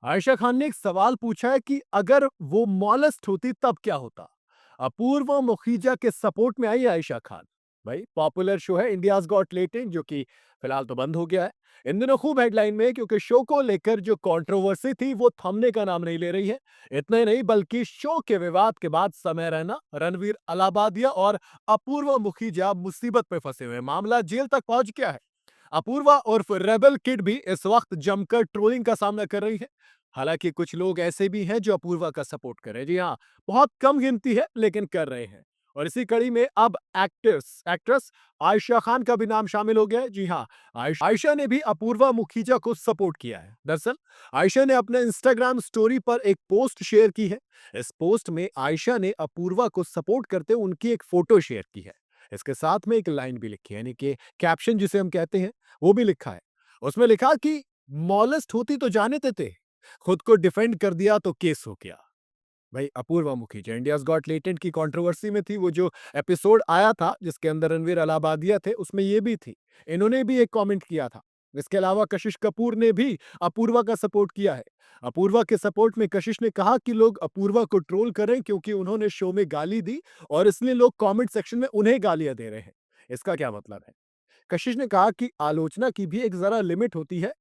आयशा खान ने एक सवाल पूछा है कि अगर वो मॉलेस्ट होती तब क्या होता। अपूर्व मुखीजा के सपोर्ट में आई आयशा खान। भाई पॉपुलर शो है इंडियाज गॉट टैलेंट, जो कि फिलहाल तो बंद हो गया है। इन दिनों खूब हेडलाइन में है क्योंकि शो को लेकर जो कंट्रोवर्सी थी वो थमने का नाम नहीं ले रही है। इतना ही नहीं बल्कि शो के विवाद के बाद समय रैना, रणवीर अलाबादिया और अपूर्व मुखीजा मुसीबत में फंसे हुए हैं। मामला जेल तक पहुंच गया है। अपूर्वा उर्फ रेबल किड भी इस वक्त जमकर ट्रोलिंग का सामना कर रही है। हालांकि कुछ लोग ऐसे भी हैं जो अपूर्वा का सपोर्ट कर रहे हैं। जी हाँ, बहुत कम गिनती है लेकिन कर रहे हैं। और इसी कड़ी में अब एक्ट्रेस एक्ट्रेस आयशा खान का भी नाम शामिल हो गया है। जी हाँ, आयशा ने भी अपूर्वा मुखीजा को सपोर्ट किया है। दरअसल आयशा ने अपने इंस्टाग्राम स्टोरी पर एक पोस्ट शेयर की है। इस पोस्ट में आयशा ने अपूर्वा को सपोर्ट करते हुए उनकी एक फोटो शेयर की है। इसके साथ में एक लाइन भी लिखी है, यानी कि कैप्शन जिसे हम कहते हैं, वो भी लिखा है। उसमें लिखा कि मॉलेस्ट होती तो जाने देते, खुद को डिफेंड कर दिया तो केस हो गया। भाई Apoorva Mukhija India's got talent की कंट्रोवर्सी में थी। वो जो एपिसोड आया था जिसके अंदर रणवीर अलाहाबादिया थे, उसमें ये भी थी। इन्होंने भी एक कमेंट किया था। इसके अलावा कशिश कपूर ने भी अपूर्वा का सपोर्ट किया है। अपूर्वा के सपोर्ट में कशिश ने कहा कि लोग अपूर्वा को ट्रोल करें क्योंकि उन्होंने शो में गाली दी और इसलिए लोग कमेंट सेक्शन में उन्हें गालियां दे रहे हैं। इसका क्या मतलब है? कशिश ने कहा कि आलोचना की भी एक ज़रा लिमिट होती है,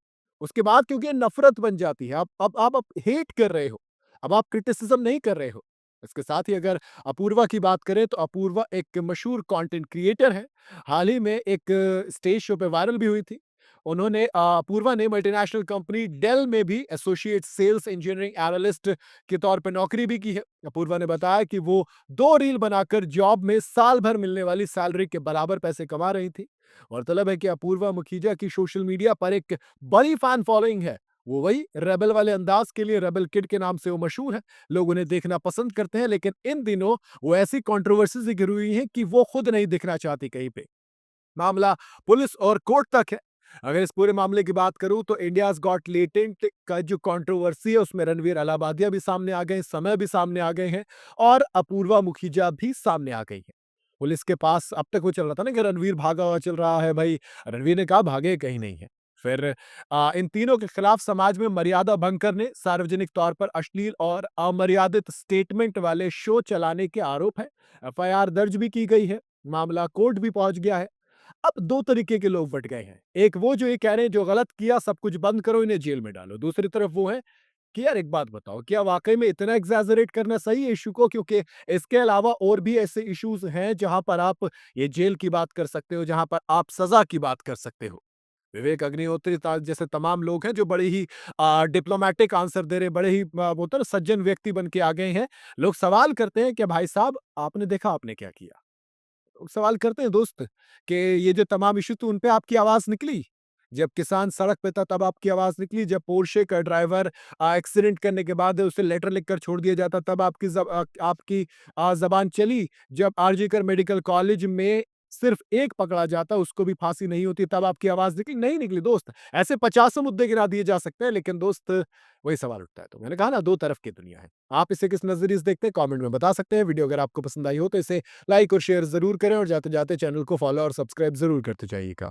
उसके बाद क्योंकि ये नफ़रत बन जाती है। आप हेट कर रहे हो, अब आप क्रिटिसिज़्म नहीं कर रहे हो। इसके साथ ही अगर अपूर्वा की बात करें तो अपूर्वा एक मशहूर कंटेंट क्रिएटर है। हाल ही में एक स्टेज शो पे वायरल भी हुई थी। अपूर्वा ने मल्टीनेशनल कंपनी डेल में भी एसोसिएट सेल्स इंजीनियरिंग एनालिस्ट के तौर पे नौकरी भी की है। अपूर्वा ने बताया कि वो 2 रील बनाकर जॉब में साल भर मिलने वाली सैलरी के बराबर पैसे कमा रही थी। गौरतलब है कि अपूर्वा मुखीजा की सोशल मीडिया पर एक बड़ी फैन फॉलोइंग है। वो वही रेबल वाले अंदाज के लिए रेबल किड के नाम से वो मशहूर है। लोग उन्हें देखना पसंद करते हैं, लेकिन इन दिनों वो ऐसी कंट्रोवर्सी से घिरी हुई हैं कि वो खुद नहीं दिखना चाहती कहीं पे। मामला पुलिस और कोर्ट तक है। अगर इस पूरे मामले की बात करूं तो इंडियाज गॉट लेटेंट का जो कंट्रोवर्सी है उसमें रणवीर अलाहाबादिया भी सामने आ गए, समय भी सामने आ गए हैं और अपूर्वा मुखीजा भी सामने आ गई है। पुलिस के पास अब तक वो चल रहा था ना कि रणवीर भागा हुआ चल रहा है। भाई रणवीर ने कहा भागे कहीं नहीं है। फिर इन तीनों के खिलाफ समाज में मर्यादा भंग करने, सार्वजनिक तौर पर अश्लील और अमर्यादित स्टेटमेंट वाले शो चलाने के आरोप है। एफआईआर दर्ज भी की गई है। मामला कोर्ट भी पहुंच गया है। अब 2 तरीके के लोग बँट गए हैं। एक वो जो ये कह रहे हैं जो गलत किया सब कुछ बंद करो, इन्हें जेल में डालो। दूसरी तरफ वो है कि यार एक बात बताओ, क्या वाक़ई में इतना एक्ज़ैजरेट करना सही है इश्यू को? क्योंकि इसके अलावा और भी ऐसे इश्यूज़ हैं जहाँ पर आप ये जेल की बात कर सकते हो, जहाँ पर आप सज़ा की बात कर सकते हो। विवेक अग्निहोत्री जैसे तमाम लोग हैं जो बड़े ही डिप्लोमैटिक आंसर दे रहे, बड़े ही वो होता है ना सज्जन व्यक्ति बन के आ गए हैं। लोग सवाल करते हैं कि भाई साहब आपने देखा आपने क्या किया? सवाल करते हैं दोस्त कि ये जो तमाम इश्यू थे उन पे आपकी आवाज़ निकली? जब किसान सड़क पे था तब आपकी आवाज़ निकली? जब पोर्शे का ड्राइवर एक्सीडेंट करने के बाद उसे लेटर लिखकर छोड़ दिया जाता तब आपकी ज़बान चली? जब आरजी कर मेडिकल कॉलेज में सिर्फ़ एक पकड़ा जाता, उसको भी फांसी नहीं होती तब आपकी आवाज़ निकली? नहीं निकली दोस्त। ऐसे पचासों मुद्दे गिना दिए जा सकते हैं, लेकिन दोस्त वही सवाल उठता है। तो मैंने कहा ना 2 तरफ की दुनिया है। आप इसे किस नज़रिए से देखते हैं कमेंट में बता सकते हैं। वीडियो अगर आपको पसंद आई हो तो इसे लाइक और शेयर ज़रूर करें और जाते-जाते चैनल को फॉलो और सब्सक्राइब ज़रूर करते जाइएगा।